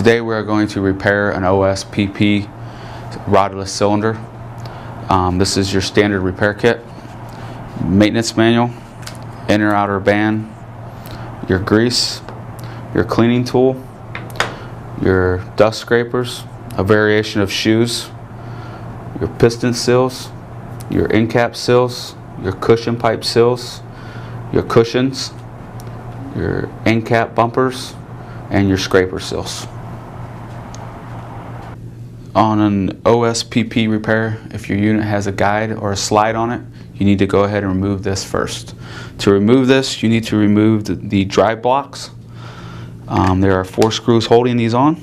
Today we are going to repair an OSP-P rodless cylinder. This is your standard repair kit. Maintenance manual, inner outer band, your grease, your cleaning tool, your dust scrapers, a variation of shoes, your piston seals, your end cap seals, your cushion pipe seals, your cushions, your end cap bumpers, and your scraper seals. On an OSP-P repair, if your unit has a guide or a slide on it, you need to go ahead and remove this first. To remove this, you need to remove the drive blocks. There are 4 screws holding these on.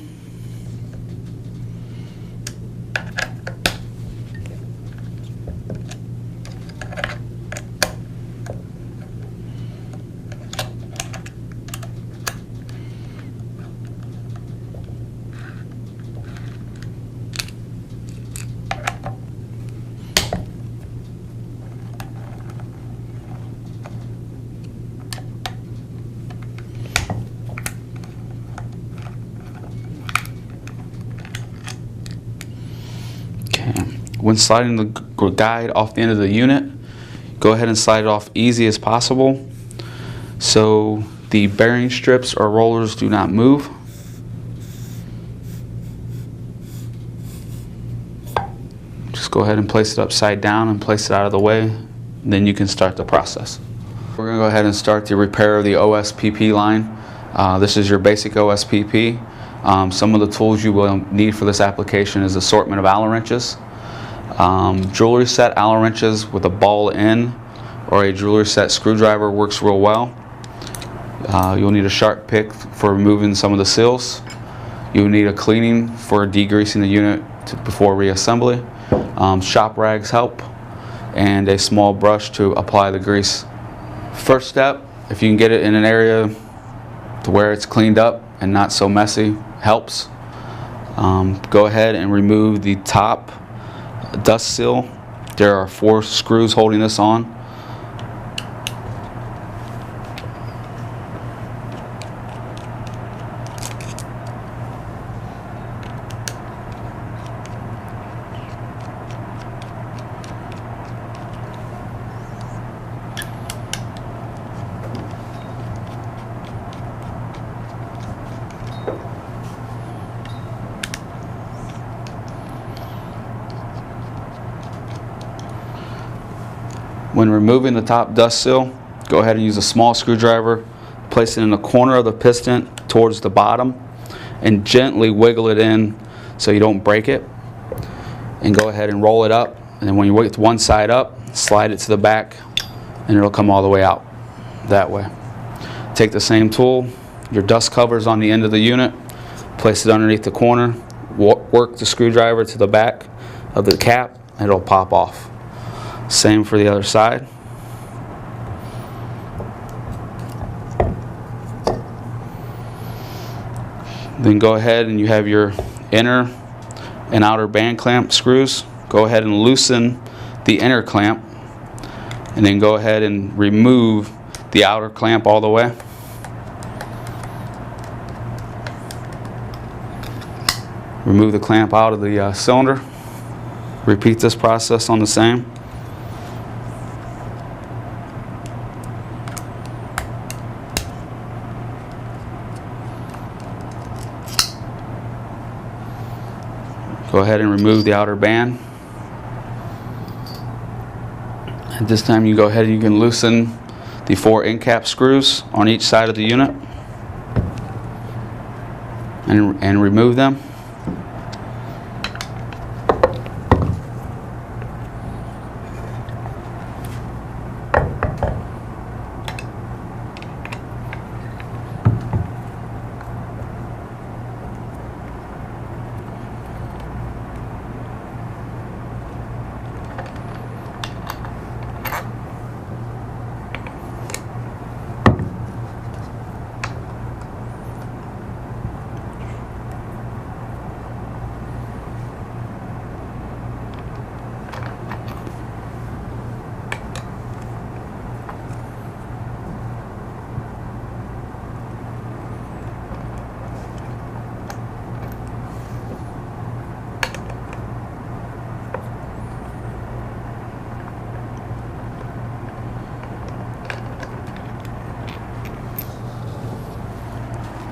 When sliding the guide off the end of the unit, go ahead and slide it off easy as possible so the bearing strips or rollers do not move. Just go ahead and place it upside down and place it out of the way, and then you can start the process. We're going to go ahead and start the repair of the OSP-P line. This is your basic OSP-P. Some of the tools you will need for this application is assortment of Allen wrenches. Jewelry set Allen wrenches with a ball end or a jewelry set screwdriver works real well. You'll need a sharp pick for removing some of the seals. You'll need a cleaning for degreasing the unit before reassembly. Shop rags help, and a small brush to apply the grease. First step, if you can get it in an area to where it's cleaned up and not so messy, helps. Go ahead and remove the top dust seal. There are 4 screws holding this on. When removing the top dust seal, go ahead and use a small screwdriver, place it in the corner of the piston towards the bottom, and gently wiggle it in so you don't break it. And go ahead and roll it up, and then when you get one side up, slide it to the back, and it'll come all the way out that way. Take the same tool, your dust covers on the end of the unit, place it underneath the corner, work the screwdriver to the back of the cap, and it'll pop off. Same for the other side. Then go ahead and you have your inner and outer band clamp screws. Go ahead and loosen the inner clamp, and then go ahead and remove the outer clamp all the way. Remove the clamp out of the cylinder. Repeat this process on the same. Go ahead and remove the outer band. At this time you go ahead and you can loosen the 4 end cap screws on each side of the unit and remove them.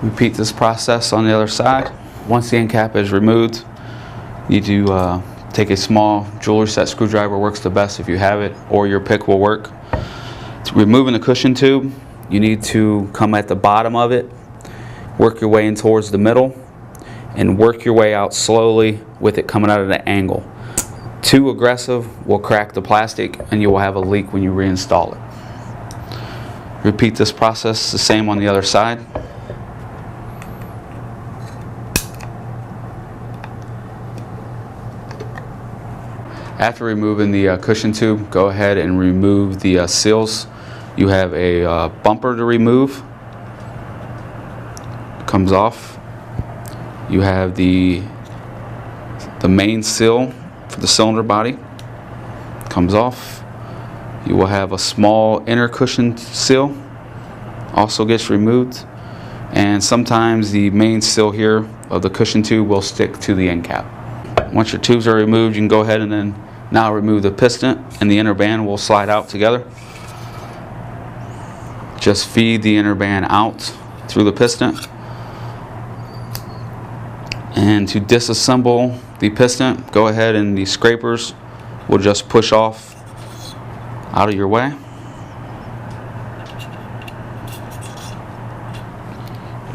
Repeat this process on the other side. Once the end cap is removed, you need to take a small jewelry set screwdriver, works the best if you have it, or your pick will work. To removing the cushion tube, you need to come at the bottom of it, work your way in towards the middle, and work your way out slowly with it coming out at an angle. Too aggressive will crack the plastic and you will have a leak when you reinstall it. Repeat this process the same on the other side. After removing the cushion tube, go ahead and remove the seals. You have a bumper to remove. Comes off. You have the main seal for the cylinder body. Comes off. You will have a small inner cushion seal. Also gets removed. And sometimes the main seal here of the cushion tube will stick to the end cap. Once your tubes are removed, you can go ahead and then now remove the piston, and the inner band will slide out together. Just feed the inner band out through the piston. And to disassemble the piston, go ahead and the scrapers will just push off out of your way.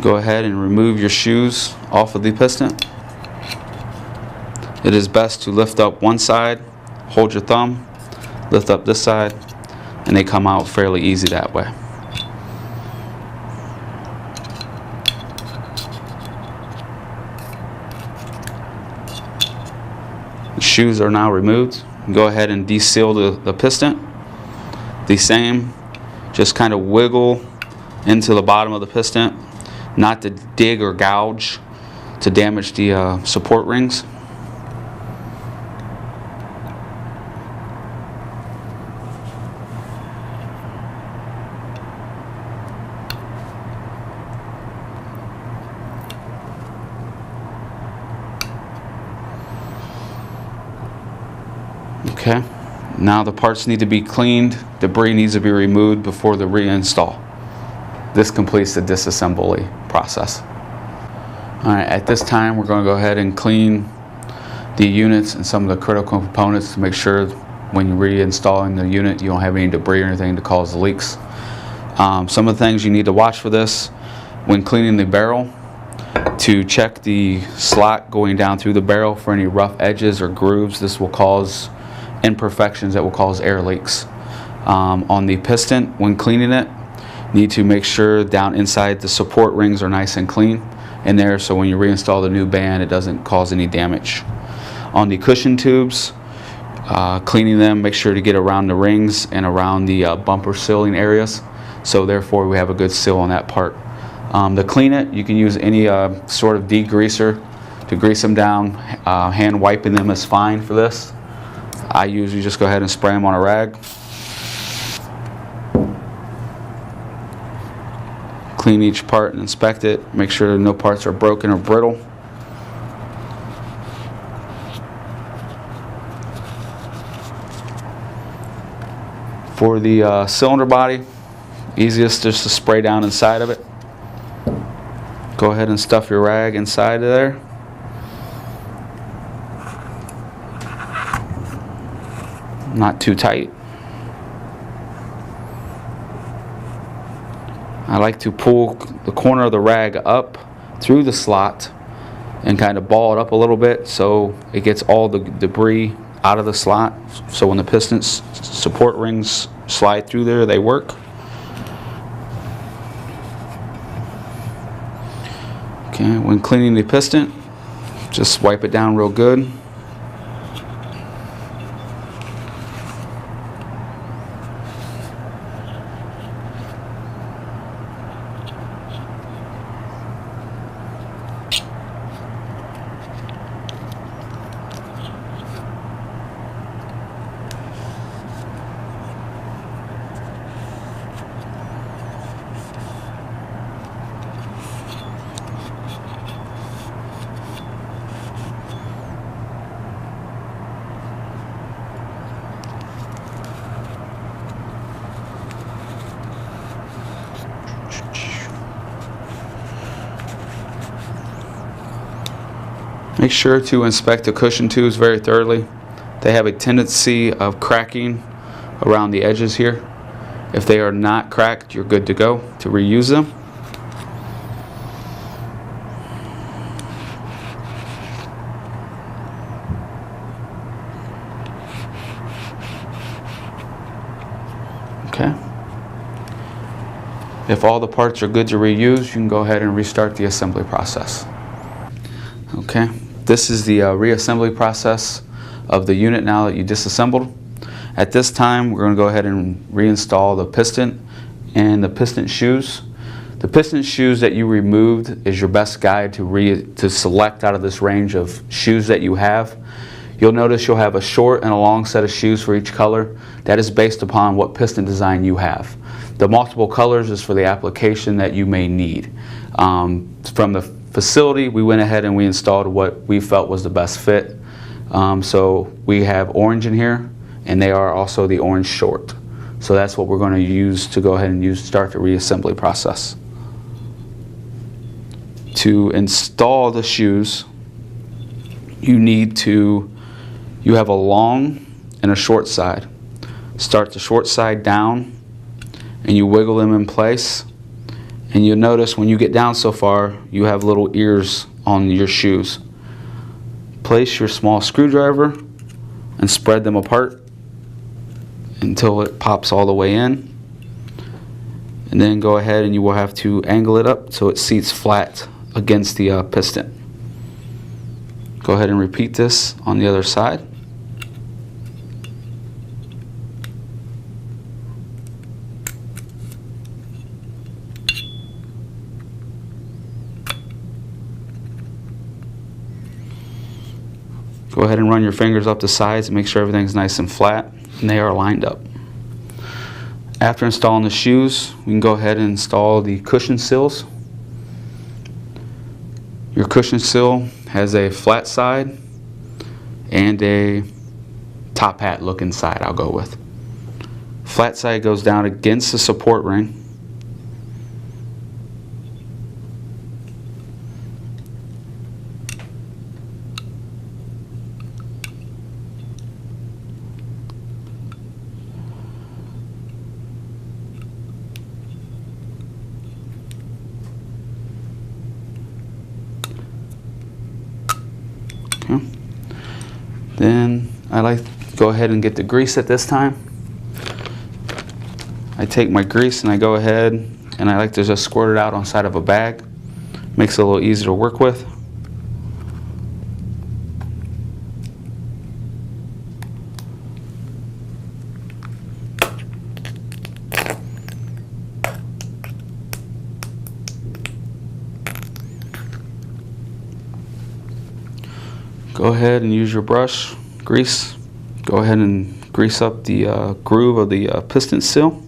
Go ahead and remove your shoes off of the piston. It is best to lift up one side, hold your thumb, lift up this side, and they come out fairly easy that way. The shoes are now removed. Go ahead and deseal the piston. The same, just kind of wiggle into the bottom of the piston, not to dig or gouge to damage the support rings. Okay, now the parts need to be cleaned, debris needs to be removed before the reinstall. This completes the disassembly process. Alright, at this time we're going to go ahead and clean the units and some of the critical components to make sure when you're reinstalling the unit you don't have any debris or anything to cause the leaks. Some of the things you need to watch for this when cleaning the barrel: to check the slot going down through the barrel for any rough edges or grooves. This will cause imperfections that will cause air leaks. On the piston, when cleaning it, need to make sure down inside the support rings are nice and clean in there, so when you reinstall the new band it doesn't cause any damage. On the cushion tubes, cleaning them, make sure to get around the rings and around the bumper sealing areas, so therefore we have a good seal on that part. To clean it, you can use any sort of degreaser to grease them down. Hand wiping them is fine for this. I usually just go ahead and spray them on a rag. Clean each part and inspect it. Make sure no parts are broken or brittle. For the cylinder body, easiest just to spray down inside of it. Go ahead and stuff your rag inside of there. Not too tight. I like to pull the corner of the rag up through the slot and kind of ball it up a little bit so it gets all the debris out of the slot, so when the pistons support rings slide through there they work. Okay, when cleaning the piston, just wipe it down real good. Make sure to inspect the cushion tubes very thoroughly. They have a tendency of cracking around the edges here. If they are not cracked, you're good to go to reuse them. Okay. If all the parts are good to reuse, you can go ahead and restart the assembly process. Okay, this is the reassembly process of the unit now that you disassembled. At this time, we're going to go ahead and reinstall the piston and the piston shoes. The piston shoes that you removed is your best guide to select out of this range of shoes that you have. You'll notice you'll have a short and a long set of shoes for each color. That is based upon what piston design you have. The multiple colors is for the application that you may need. From the facility, we went ahead and we installed what we felt was the best fit. So we have orange in here, and they are also the orange short. So that's what we're going to use to go ahead and start the reassembly process. To install the shoes, you have a long and a short side. Start the short side down and you wiggle them in place, and you'll notice when you get down so far you have little ears on your shoes. Place your small screwdriver and spread them apart until it pops all the way in, and then go ahead and you will have to angle it up so it seats flat against the piston. Go ahead and repeat this on the other side. Go ahead and run your fingers up the sides and make sure everything's nice and flat and they are lined up. After installing the shoes, we can go ahead and install the cushion sills. Your cushion sill has a flat side and a top hat looking side, I'll go with. Flat side goes down against the support ring. Okay. Then I like to go ahead and get the grease at this time. I take my grease and I go ahead and I like to just squirt it out on the side of a bag. Makes it a little easier to work with. Go ahead and use your brush, grease. Go ahead and grease up the groove of the piston seal.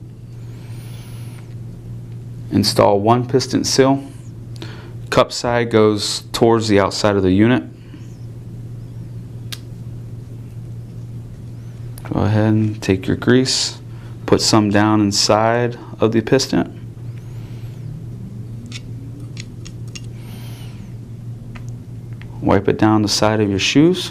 Install one piston seal. Cup side goes towards the outside of the unit. Go ahead and take your grease, put some down inside of the piston. Wipe it down the side of your shoes.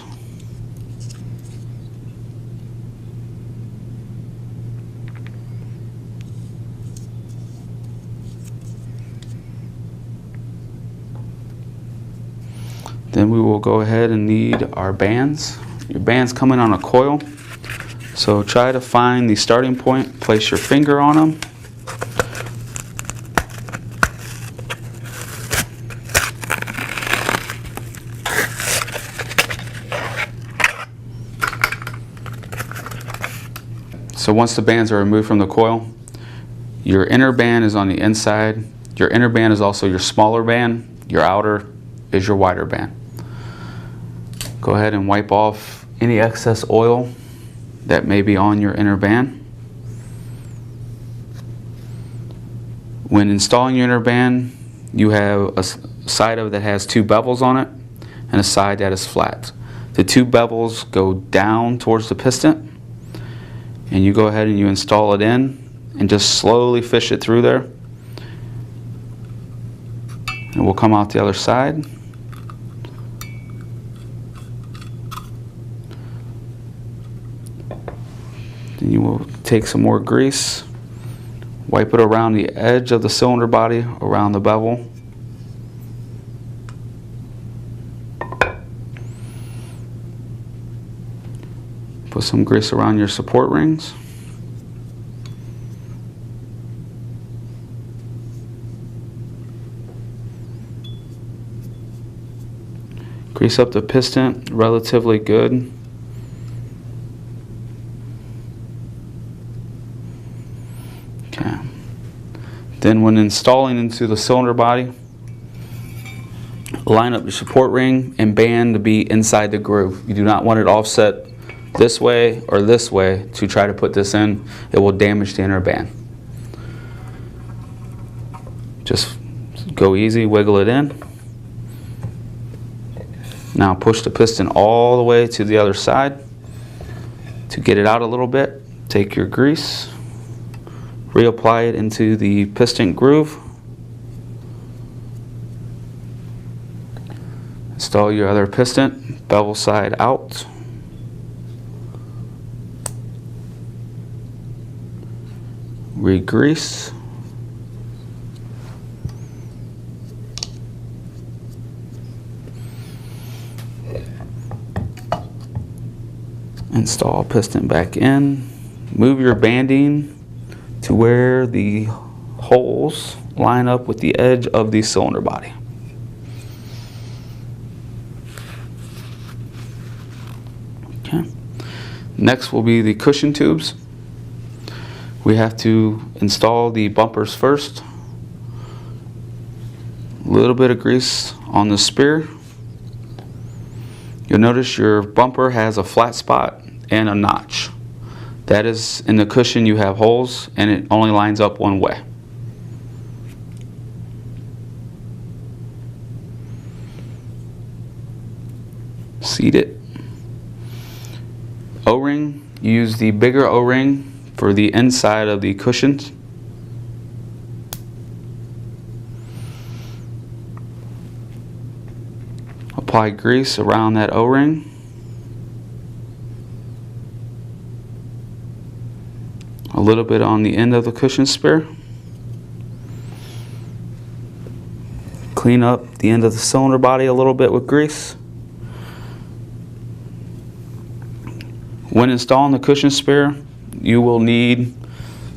Then we will go ahead and need our bands. Your bands come in on a coil. So try to find the starting point, place your finger on them. So once the bands are removed from the coil, your inner band is on the inside. Your inner band is also your smaller band. Your outer is your wider band. Go ahead and wipe off any excess oil that may be on your inner band. When installing your inner band, you have a side of it that has two bevels on it and a side that is flat. The two bevels go down towards the piston, and you go ahead and you install it in and just slowly fish it through there, and we'll come out the other side. Then you will take some more grease, wipe it around the edge of the cylinder body, around the bevel. Put some grease around your support rings. Grease up the piston relatively good. Okay. Then when installing into the cylinder body, line up your support ring and band to be inside the groove. You do not want it offset this way or this way to try to put this in. It will damage the inner band. Just go easy, wiggle it in. Now push the piston all the way to the other side. To get it out a little bit, take your grease, reapply it into the piston groove. Install your other piston, bevel side out. Re-grease. Install piston back in. Move your banding to where the holes line up with the edge of the cylinder body. Okay. Next will be the cushion tubes. We have to install the bumpers first. A little bit of grease on the spear. You'll notice your bumper has a flat spot and a notch. That is, in the cushion you have holes and it only lines up one way. Seat it. O-ring, use the bigger O-ring for the inside of the cushions. Apply grease around that O-ring. A little bit on the end of the cushion spear. Clean up the end of the cylinder body a little bit with grease. When installing the cushion spear, you will need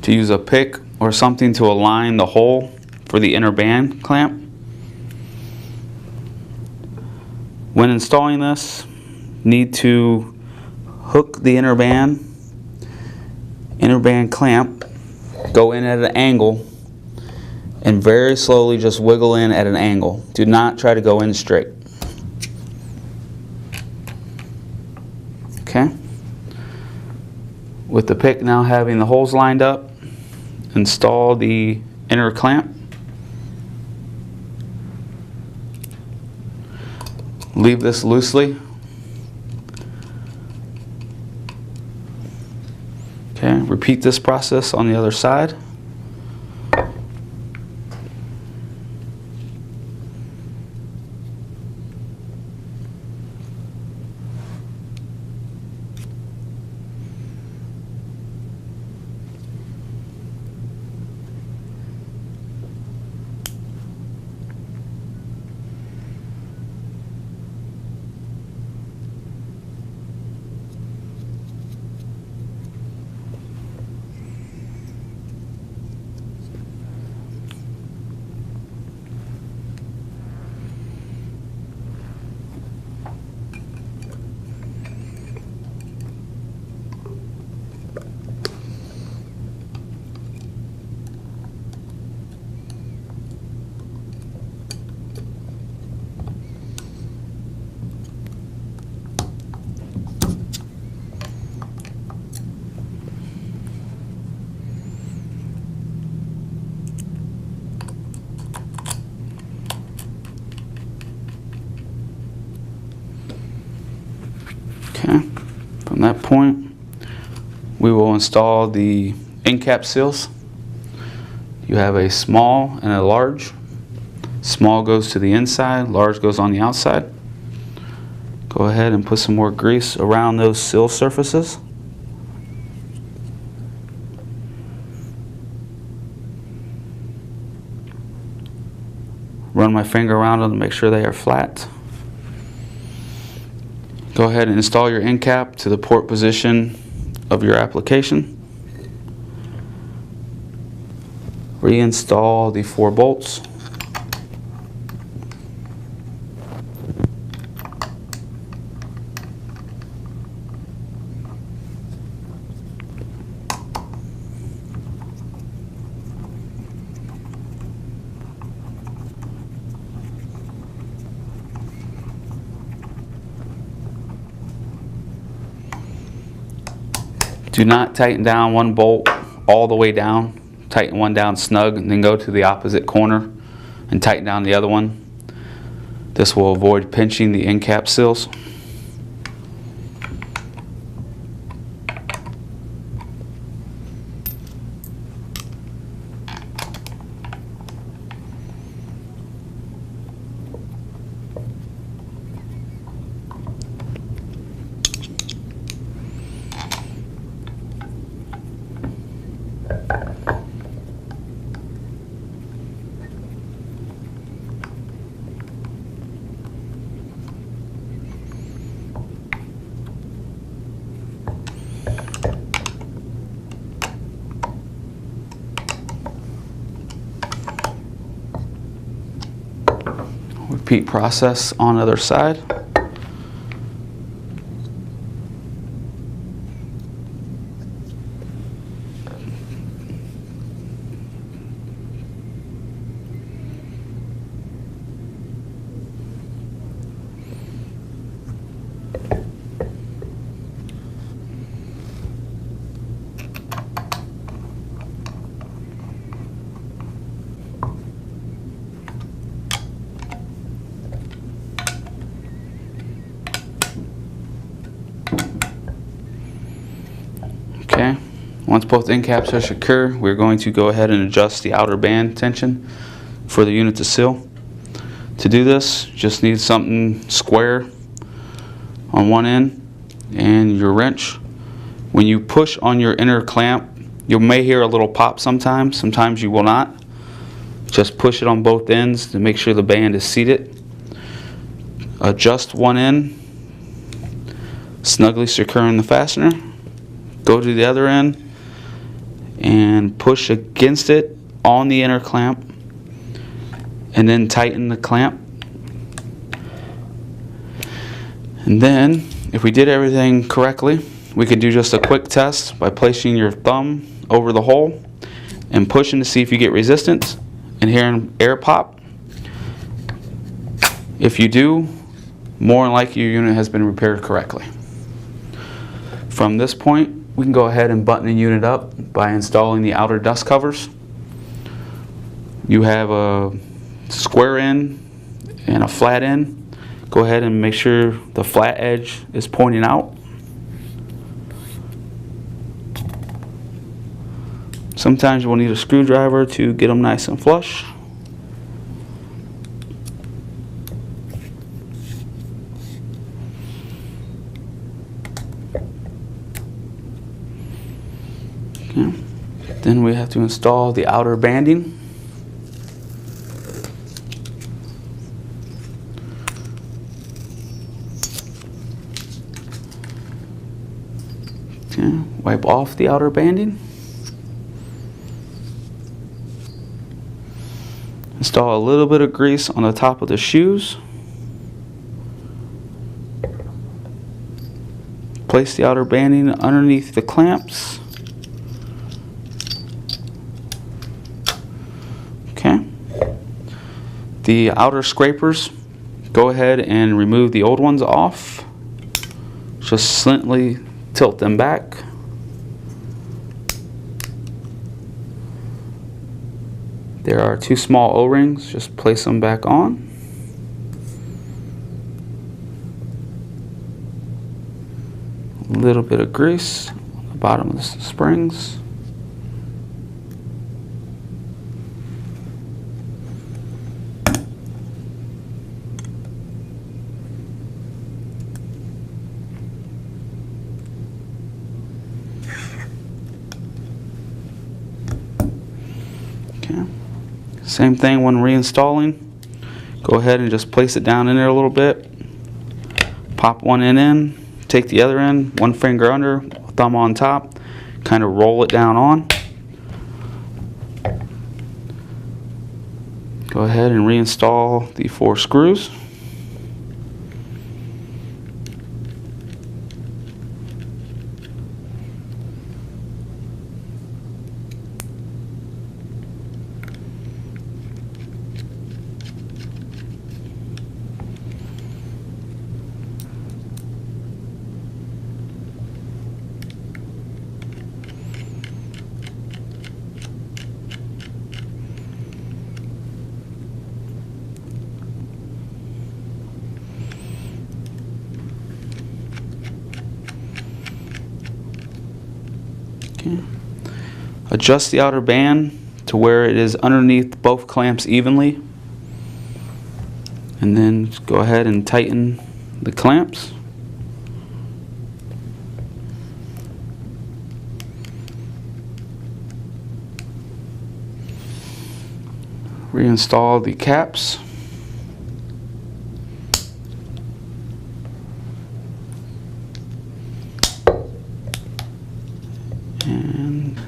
to use a pick or something to align the hole for the inner band clamp. When installing this, need to hook the inner band clamp, go in at an angle, and very slowly just wiggle in at an angle. Do not try to go in straight. Okay? With the pick now having the holes lined up, install the inner clamp. Leave this loosely. Okay, repeat this process on the other side. Okay, from that point, we will install the end cap seals. You have a small and a large. Small goes to the inside, large goes on the outside. Go ahead and put some more grease around those seal surfaces. Run my finger around them to make sure they are flat. Go ahead and install your end cap to the port position of your application. Reinstall the 4 bolts. Do not tighten down one bolt all the way down. Tighten one down snug and then go to the opposite corner and tighten down the other one. This will avoid pinching the end cap seals. Repeat process on the other side. Okay, once both end caps are secure, we're going to go ahead and adjust the outer band tension for the unit to seal. To do this, just need something square on one end and your wrench. When you push on your inner clamp, you may hear a little pop sometimes you will not. Just push it on both ends to make sure the band is seated. Adjust one end, snugly securing the fastener. Go to the other end and push against it on the inner clamp and then tighten the clamp. And then if we did everything correctly, we could do just a quick test by placing your thumb over the hole and pushing to see if you get resistance and hearing air pop. If you do, more than likely your unit has been repaired correctly. From this point, we can go ahead and button the unit up by installing the outer dust covers. You have a square end and a flat end. Go ahead and make sure the flat edge is pointing out. Sometimes you'll need a screwdriver to get them nice and flush. Okay. Then we have to install the outer banding. Okay. Wipe off the outer banding. Install a little bit of grease on the top of the shoes. Place the outer banding underneath the clamps. Okay. The outer scrapers, go ahead and remove the old ones off. Just slightly tilt them back. There are 2 small O-rings, just place them back on. A little bit of grease on the bottom of the springs. Okay. Same thing when reinstalling. Go ahead and just place it down in there a little bit. Pop one end in, take the other end, one finger under, thumb on top, kind of roll it down on. Go ahead and reinstall the 4 screws. Okay. Adjust the outer band to where it is underneath both clamps evenly, and then go ahead and tighten the clamps. Reinstall the caps. And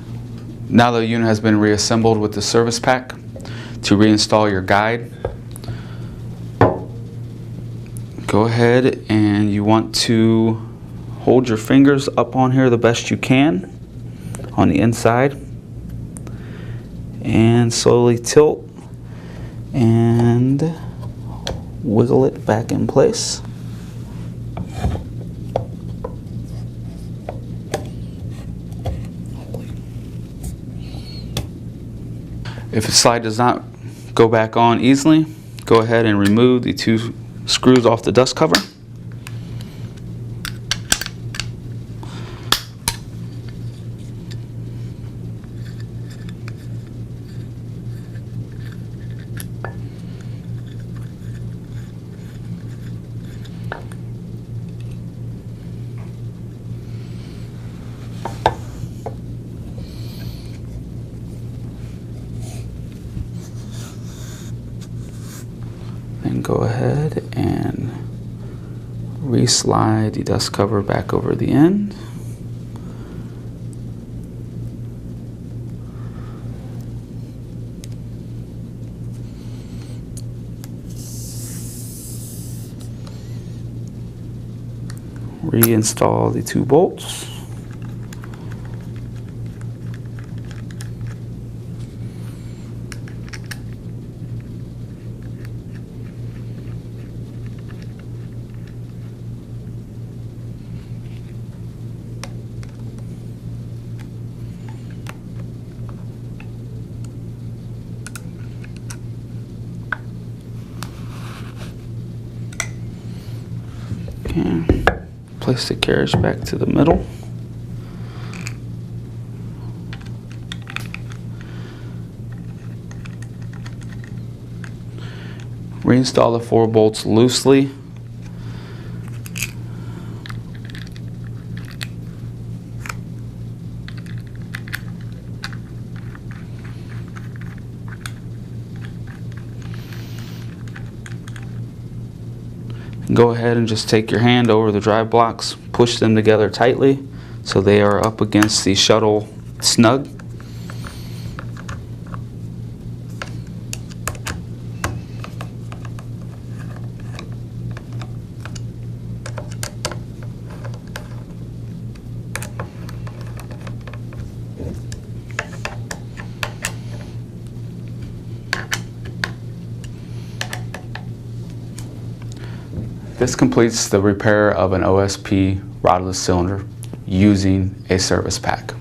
now the unit has been reassembled with the service pack. To reinstall your guide, go ahead and you want to hold your fingers up on here the best you can on the inside and slowly tilt and wiggle it back in place. If the slide does not go back on easily, go ahead and remove the 2 screws off the dust cover. Then go ahead and re-slide the dust cover back over the end. Reinstall the 2 bolts. And place the carriage back to the middle. Reinstall the 4 bolts loosely. Go ahead and just take your hand over the drive blocks, push them together tightly so they are up against the shuttle snug. This completes the repair of an OSP rodless cylinder using a service pack.